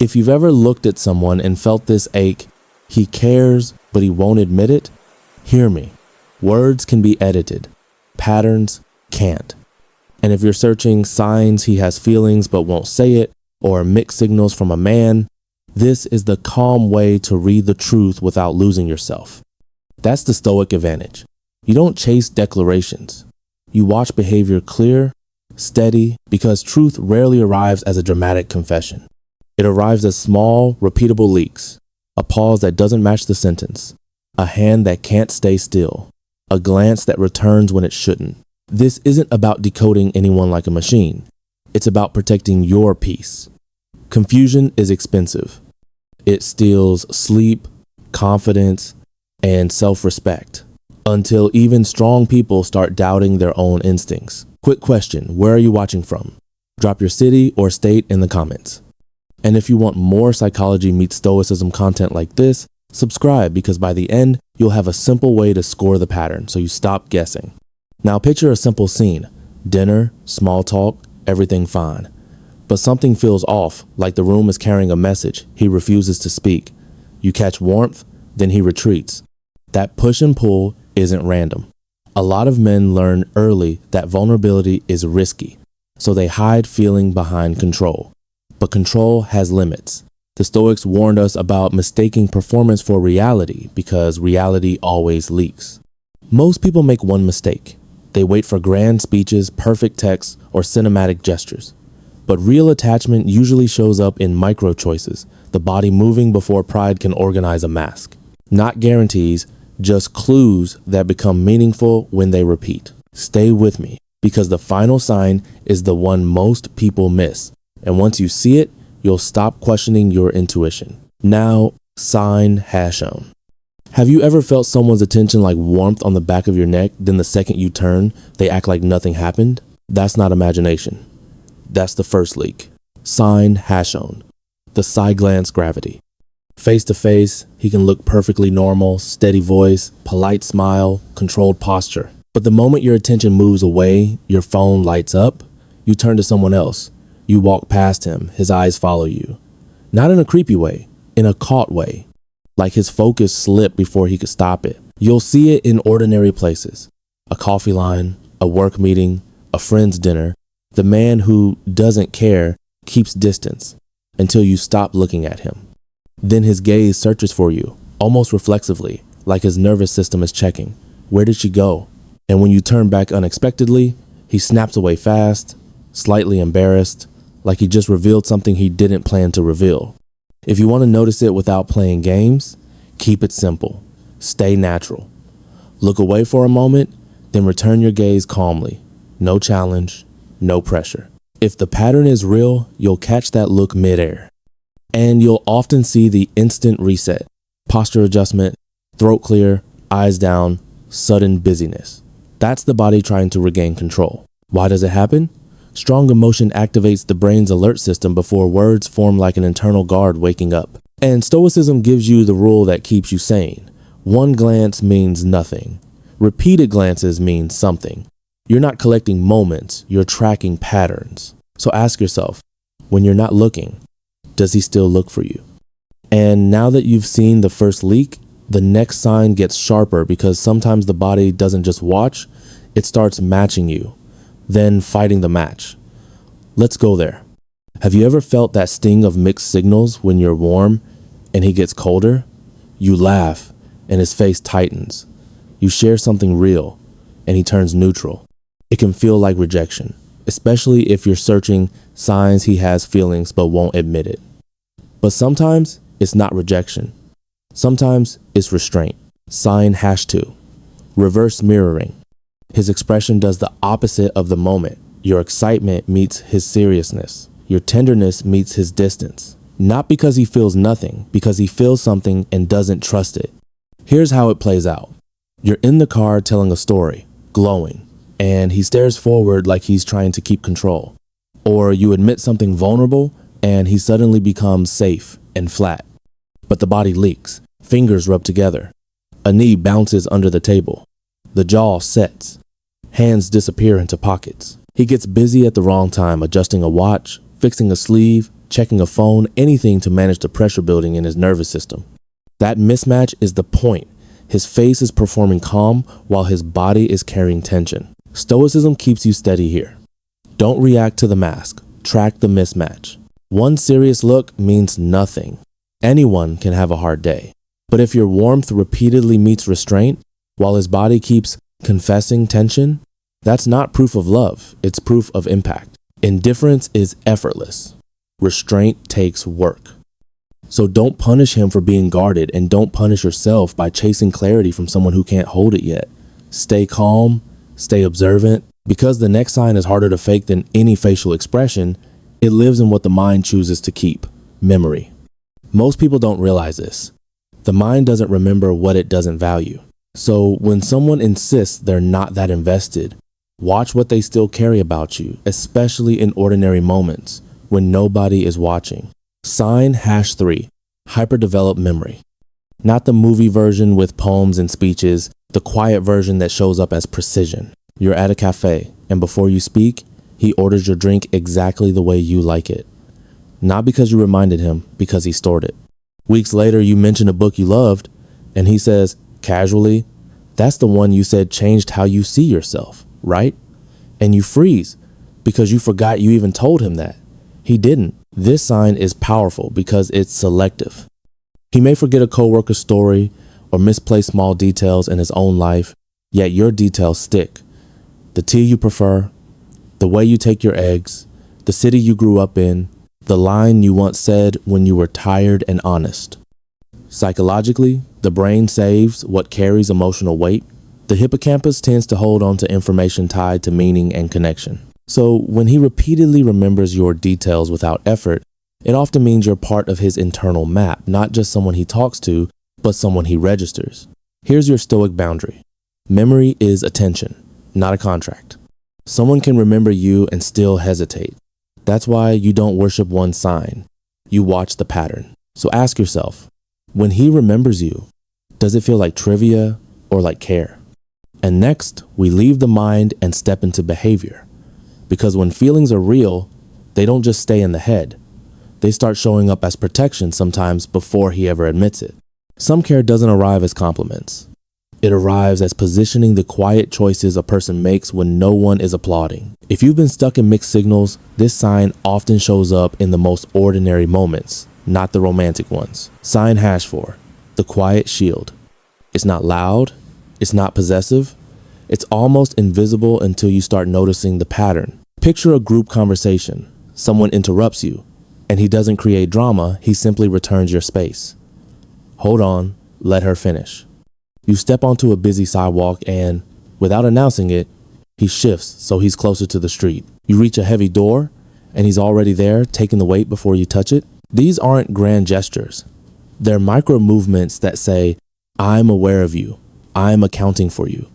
If you've ever looked at someone and felt this ache, he cares, but he won't admit it, hear me. Words can be edited. Patterns can't. And if you're searching signs he has feelings but won't say it, or mixed signals from a man, this is the calm way to read the truth without losing yourself. That's the Stoic advantage. You don't chase declarations. You watch behavior clear, steady, because truth rarely arrives as a dramatic confession. It arrives as small, repeatable leaks, a pause that doesn't match the sentence, a hand that can't stay still, a glance that returns when it shouldn't. This isn't about decoding anyone like a machine. It's about protecting your peace. Confusion is expensive. It steals sleep, confidence, and self-respect, until even strong people start doubting their own instincts. Quick question, where are you watching from? Drop your city or state in the comments. And if you want more psychology meets stoicism content like this, subscribe, because by the end, you'll have a simple way to score the pattern so you stop guessing. Now picture a simple scene. Dinner, small talk, everything fine. But something feels off, like the room is carrying a message. He refuses to speak. You catch warmth, then he retreats. That push and pull isn't random. A lot of men learn early that vulnerability is risky, so they hide feeling behind control. But control has limits. The Stoics warned us about mistaking performance for reality, because reality always leaks. Most people make one mistake. They wait for grand speeches, perfect texts, or cinematic gestures. But real attachment usually shows up in micro choices, the body moving before pride can organize a mask. Not guarantees, just clues that become meaningful when they repeat. Stay with me, because the final sign is the one most people miss. And once you see it, you'll stop questioning your intuition. Now, sign has shown. Have you ever felt someone's attention like warmth on the back of your neck, then the second you turn, they act like nothing happened? That's not imagination. That's the first leak. Sign has shown. The side glance gravity. Face to face, he can look perfectly normal, steady voice, polite smile, controlled posture. But the moment your attention moves away, your phone lights up, you turn to someone else. You walk past him, his eyes follow you. Not in a creepy way, in a caught way. Like his focus slipped before he could stop it. You'll see it in ordinary places. A coffee line, a work meeting, a friend's dinner. The man who doesn't care keeps distance until you stop looking at him. Then his gaze searches for you, almost reflexively, like his nervous system is checking. Where did she go? And when you turn back unexpectedly, he snaps away fast, slightly embarrassed, like he just revealed something he didn't plan to reveal. If you want to notice it without playing games, keep it simple. Stay natural. Look away for a moment, then return your gaze calmly. No challenge, no pressure. If the pattern is real, you'll catch that look midair. And you'll often see the instant reset. Posture adjustment, throat clear, eyes down, sudden busyness. That's the body trying to regain control. Why does it happen? Strong emotion activates the brain's alert system before words form like an internal guard waking up. And Stoicism gives you the rule that keeps you sane. One glance means nothing. Repeated glances mean something. You're not collecting moments, you're tracking patterns. So ask yourself, when you're not looking, does he still look for you? And now that you've seen the first leak, the next sign gets sharper, because sometimes the body doesn't just watch, it starts matching you, then fighting the match. Let's go there. Have you ever felt that sting of mixed signals when you're warm and he gets colder? You laugh and his face tightens. You share something real and he turns neutral. It can feel like rejection, especially if you're searching signs he has feelings but won't admit it. But sometimes it's not rejection. Sometimes it's restraint. Sign #2. Reverse mirroring. His expression does the opposite of the moment. Your excitement meets his seriousness. Your tenderness meets his distance. Not because he feels nothing, because he feels something and doesn't trust it. Here's how it plays out. You're in the car telling a story, glowing, and he stares forward like he's trying to keep control. Or you admit something vulnerable and he suddenly becomes safe and flat. But the body leaks, fingers rub together. A knee bounces under the table. The jaw sets. Hands disappear into pockets. He gets busy at the wrong time, adjusting a watch, fixing a sleeve, checking a phone, anything to manage the pressure building in his nervous system. That mismatch is the point. His face is performing calm while his body is carrying tension. Stoicism keeps you steady here. Don't react to the mask. Track the mismatch. One serious look means nothing. Anyone can have a hard day. But if your warmth repeatedly meets restraint, while his body keeps confessing tension, that's not proof of love. It's proof of impact. Indifference is effortless. Restraint takes work. So don't punish him for being guarded, and don't punish yourself by chasing clarity from someone who can't hold it yet. Stay calm, stay observant. Because the next sign is harder to fake than any facial expression, it lives in what the mind chooses to keep: memory. Most people don't realize this. The mind doesn't remember what it doesn't value. So when someone insists they're not that invested, watch what they still carry about you, especially in ordinary moments when nobody is watching. Sign #3, hyperdeveloped memory. Not the movie version with poems and speeches, the quiet version that shows up as precision. You're at a cafe, and before you speak, he orders your drink exactly the way you like it. Not because you reminded him, because he stored it. Weeks later, you mention a book you loved, and he says, casually, "That's the one you said changed how you see yourself, right?" And you freeze because you forgot you even told him that. He didn't. This sign is powerful because it's selective. He may forget a coworker's story or misplace small details in his own life, yet your details stick. The tea you prefer, the way you take your eggs, the city you grew up in, the line you once said when you were tired and honest. Psychologically, the brain saves what carries emotional weight. The hippocampus tends to hold on to information tied to meaning and connection. So when he repeatedly remembers your details without effort, it often means you're part of his internal map, not just someone he talks to, but someone he registers. Here's your Stoic boundary. Memory is attention, not a contract. Someone can remember you and still hesitate. That's why you don't worship one sign. You watch the pattern. So ask yourself, when he remembers you, does it feel like trivia or like care? And next, we leave the mind and step into behavior. Because when feelings are real, they don't just stay in the head. They start showing up as protection sometimes before he ever admits it. Some care doesn't arrive as compliments. It arrives as positioning the quiet choices a person makes when no one is applauding. If you've been stuck in mixed signals, this sign often shows up in the most ordinary moments, not the romantic ones. Sign #4, the quiet shield. It's not loud. It's not possessive. It's almost invisible until you start noticing the pattern. Picture a group conversation. Someone interrupts you, and he doesn't create drama. He simply returns your space. Hold on, let her finish. You step onto a busy sidewalk and, without announcing it, he shifts so he's closer to the street. You reach a heavy door, and he's already there, taking the weight before you touch it. These aren't grand gestures. They're micro movements that say, I'm aware of you. I'm accounting for you.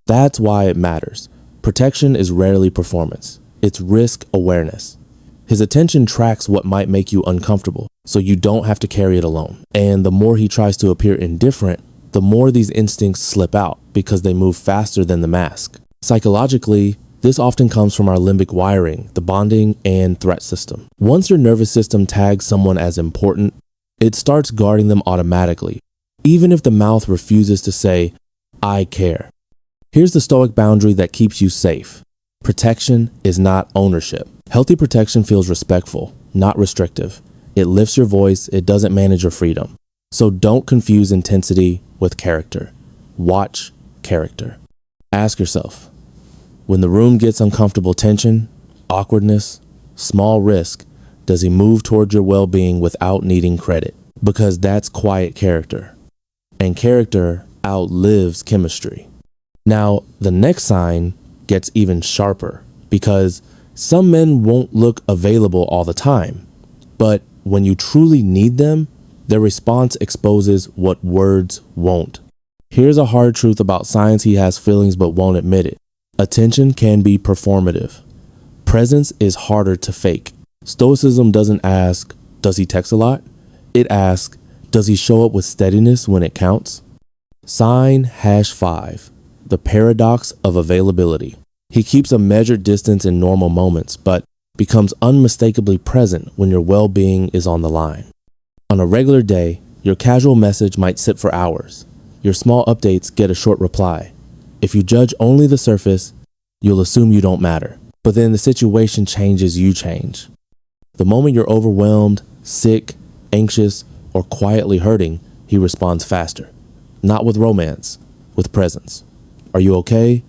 That's why it matters. Protection is rarely performance. It's risk awareness. His attention tracks what might make you uncomfortable, so you don't have to carry it alone. And the more he tries to appear indifferent, the more these instincts slip out because they move faster than the mask. Psychologically, this often comes from our limbic wiring, the bonding and threat system. Once your nervous system tags someone as important, it starts guarding them automatically, even if the mouth refuses to say, I care. Here's the Stoic boundary that keeps you safe. Protection is not ownership. Healthy protection feels respectful, not restrictive. It lifts your voice. It doesn't manage your freedom. So don't confuse intensity with character. Watch character. Ask yourself, when the room gets uncomfortable tension, awkwardness, small risk, does he move toward your well-being without needing credit? Because that's quiet character. And character outlives chemistry. Now, the next sign gets even sharper because some men won't look available all the time. But when you truly need them, their response exposes what words won't. Here's a hard truth about signs he has feelings but won't admit it. Attention can be performative. Presence is harder to fake. Stoicism doesn't ask, does he text a lot? It asks, does he show up with steadiness when it counts? Sign #5, the paradox of availability. He keeps a measured distance in normal moments, but becomes unmistakably present when your well-being is on the line. On a regular day, your casual message might sit for hours. Your small updates get a short reply. If you judge only the surface, you'll assume you don't matter. But then the situation changes, you change. The moment you're overwhelmed, sick, anxious, or quietly hurting, he responds faster. Not with romance, with presence. Are you okay?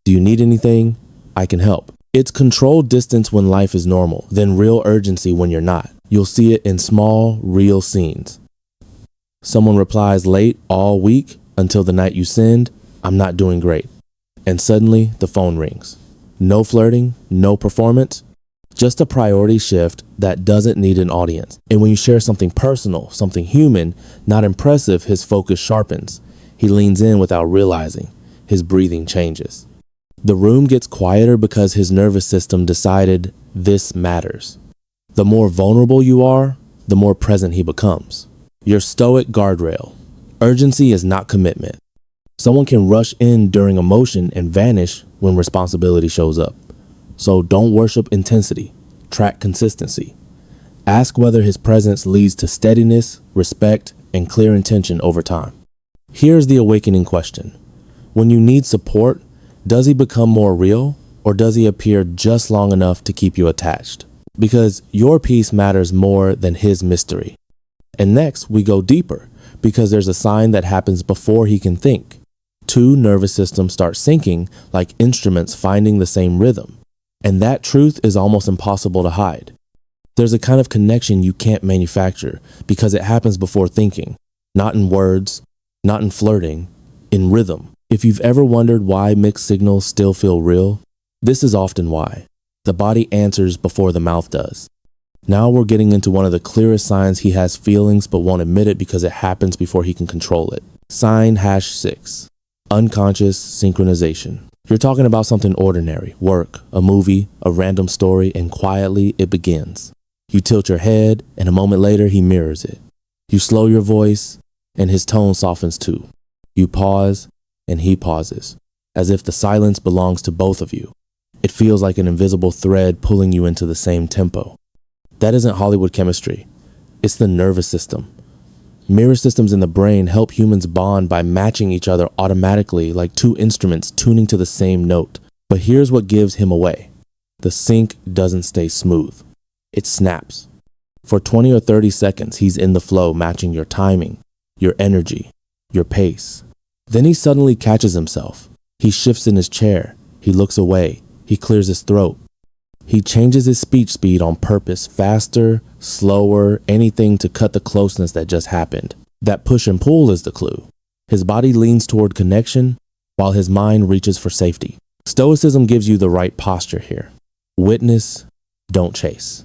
Do you need anything? I can help. It's controlled distance when life is normal, then real urgency when you're not. You'll see it in small, real scenes. Someone replies late all week until the night you send, I'm not doing great. And suddenly the phone rings. No flirting, no performance, just a priority shift that doesn't need an audience. And when you share something personal, something human, not impressive, his focus sharpens. He leans in without realizing. His breathing changes. The room gets quieter because his nervous system decided this matters. The more vulnerable you are, the more present he becomes. Your Stoic guardrail. Urgency is not commitment. Someone can rush in during emotion and vanish when responsibility shows up. So don't worship intensity. Track consistency. Ask whether his presence leads to steadiness, respect, and clear intention over time. Here's the awakening question. When you need support, does he become more real, or does he appear just long enough to keep you attached? Because your peace matters more than his mystery. And next, we go deeper, because there's a sign that happens before he can think. Two nervous systems start syncing like instruments finding the same rhythm. And that truth is almost impossible to hide. There's a kind of connection you can't manufacture because it happens before thinking, not in words, not in flirting, in rhythm. If you've ever wondered why mixed signals still feel real, this is often why. The body answers before the mouth does. Now we're getting into one of the clearest signs he has feelings but won't admit it because it happens before he can control it. Sign #6. Unconscious synchronization. You're talking about something ordinary, work, a movie, a random story, and quietly it begins. You tilt your head, and a moment later he mirrors it. You slow your voice, and his tone softens too. You pause, and he pauses, as if the silence belongs to both of you. It feels like an invisible thread pulling you into the same tempo. That isn't Hollywood chemistry. It's the nervous system. Mirror systems in the brain help humans bond by matching each other automatically like two instruments tuning to the same note. But here's what gives him away. The sync doesn't stay smooth. It snaps. For 20 or 30 seconds, he's in the flow, matching your timing, your energy, your pace. Then he suddenly catches himself. He shifts in his chair. He looks away. He clears his throat. He changes his speech speed on purpose, faster, slower, anything to cut the closeness that just happened. That push and pull is the clue. His body leans toward connection while his mind reaches for safety. Stoicism gives you the right posture here. Witness, don't chase.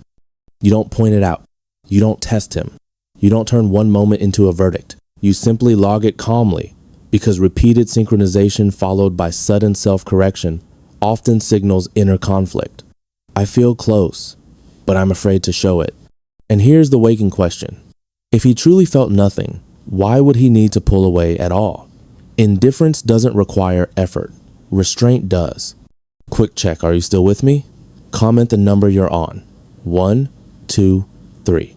You don't point it out. You don't test him. You don't turn one moment into a verdict. You simply log it calmly, because repeated synchronization followed by sudden self-correction often signals inner conflict. I feel close, but I'm afraid to show it. And here's the waking question. If he truly felt nothing, why would he need to pull away at all? Indifference doesn't require effort. Restraint does. Quick check, are you still with me? Comment the number you're on. 1, 2, 3.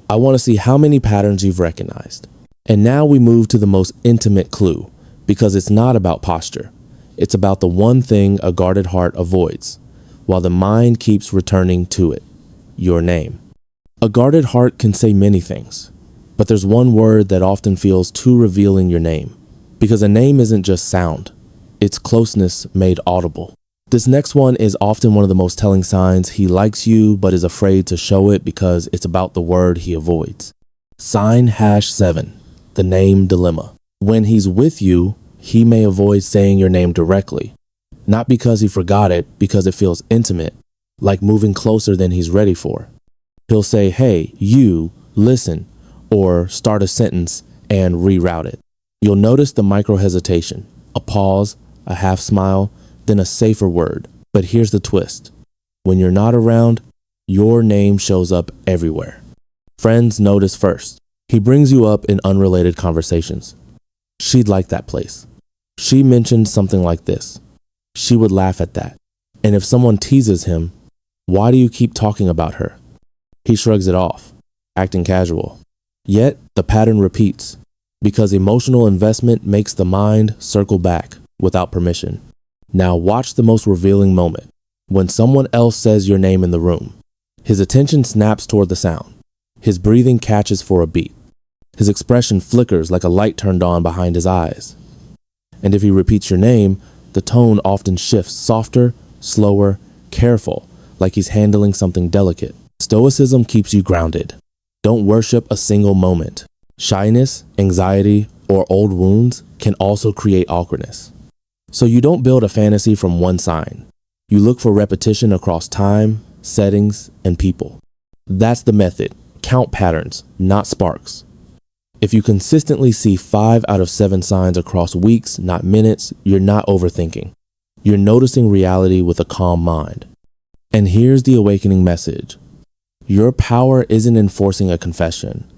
I want to see how many patterns you've recognized. And now we move to the most intimate clue, because it's not about posture. It's about the one thing a guarded heart avoids, while the mind keeps returning to it: your name. A guarded heart can say many things, but there's one word that often feels too revealing: your name. Because a name isn't just sound, it's closeness made audible. This next one is often one of the most telling signs he likes you but is afraid to show it because it's about the word he avoids. Sign #7, the name dilemma. When he's with you, he may avoid saying your name directly. Not because he forgot it, because it feels intimate, like moving closer than he's ready for. He'll say, hey, you, listen, or start a sentence and reroute it. You'll notice the micro hesitation, a pause, a half smile, then a safer word. But here's the twist. When you're not around, your name shows up everywhere. Friends notice first. He brings you up in unrelated conversations. She'd like that place. She mentioned something like this. She would laugh at that. And if someone teases him, Why do you keep talking about her? He shrugs it off, acting casual. Yet, the pattern repeats, because emotional investment makes the mind circle back without permission. Now watch the most revealing moment. When someone else says your name in the room, his attention snaps toward the sound. His breathing catches for a beat. His expression flickers like a light turned on behind his eyes. And if he repeats your name, the tone often shifts softer, slower, careful, like he's handling something delicate. Stoicism keeps you grounded. Don't worship a single moment. Shyness, anxiety, or old wounds can also create awkwardness. So you don't build a fantasy from one sign. You look for repetition across time, settings, and people. That's the method. Count patterns, not sparks. If you consistently see 5 out of 7 signs across weeks, not minutes, you're not overthinking. You're noticing reality with a calm mind. And here's the awakening message. Your power isn't enforcing a confession.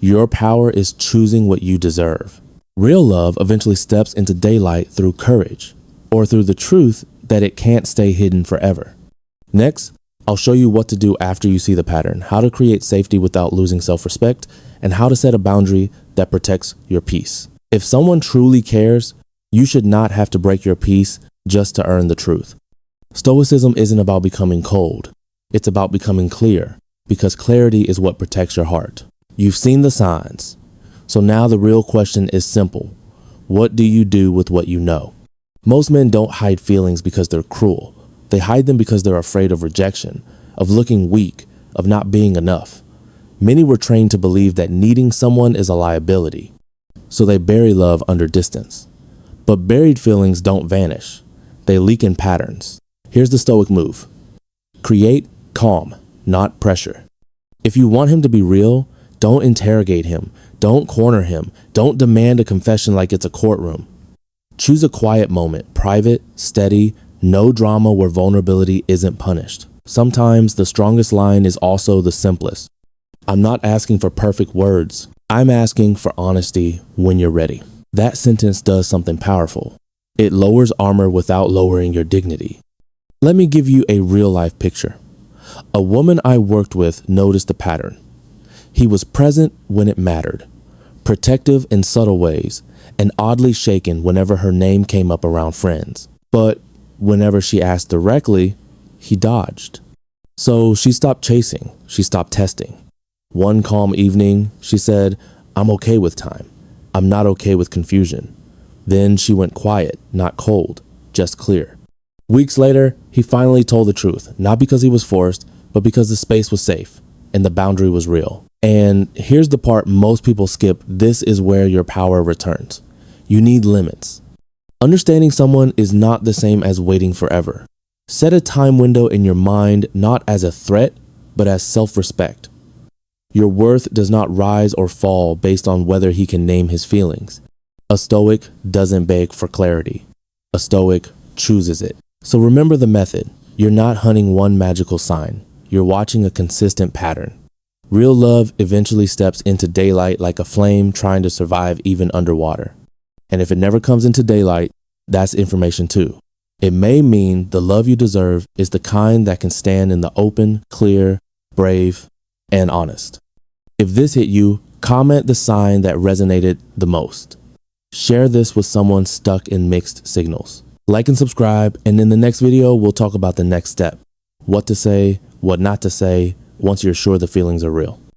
Your power is choosing what you deserve. Real love eventually steps into daylight through courage, or through the truth that it can't stay hidden forever. Next, I'll show you what to do after you see the pattern, how to create safety without losing self-respect, and how to set a boundary that protects your peace. If someone truly cares, you should not have to break your peace just to earn the truth. Stoicism isn't about becoming cold. It's about becoming clear, because clarity is what protects your heart. You've seen the signs. So now the real question is simple. What do you do with what you know? Most men don't hide feelings because they're cruel. They hide them because they're afraid of rejection, of looking weak, of not being enough. Many were trained to believe that needing someone is a liability, so they bury love under distance. But buried feelings don't vanish. They leak in patterns. Here's the Stoic move. Create calm, not pressure. If you want him to be real, don't interrogate him. Don't corner him. Don't demand a confession like it's a courtroom. Choose a quiet moment, private, steady, no drama where vulnerability isn't punished. Sometimes the strongest line is also the simplest. I'm not asking for perfect words. I'm asking for honesty when you're ready. That sentence does something powerful. It lowers armor without lowering your dignity. Let me give you a real-life picture. A woman I worked with noticed the pattern. He was present when it mattered, protective in subtle ways, and oddly shaken whenever her name came up around friends. But whenever she asked directly, he dodged. So she stopped chasing. She stopped testing. One calm evening, she said, "I'm okay with time. I'm not okay with confusion." Then she went quiet, not cold, just clear. Weeks later, he finally told the truth, not because he was forced, but because the space was safe and the boundary was real. And here's the part most people skip. This is where your power returns. You need limits. Understanding someone is not the same as waiting forever. Set a time window in your mind, not as a threat, but as self-respect. Your worth does not rise or fall based on whether he can name his feelings. A Stoic doesn't beg for clarity. A Stoic chooses it. So remember the method. You're not hunting one magical sign. You're watching a consistent pattern. Real love eventually steps into daylight like a flame trying to survive even underwater. And if it never comes into daylight, that's information too. It may mean the love you deserve is the kind that can stand in the open, clear, brave, and honest. If this hit you, comment the sign that resonated the most. Share this with someone stuck in mixed signals. Like and subscribe, and in the next video, we'll talk about the next step. What to say, what not to say, once you're sure the feelings are real.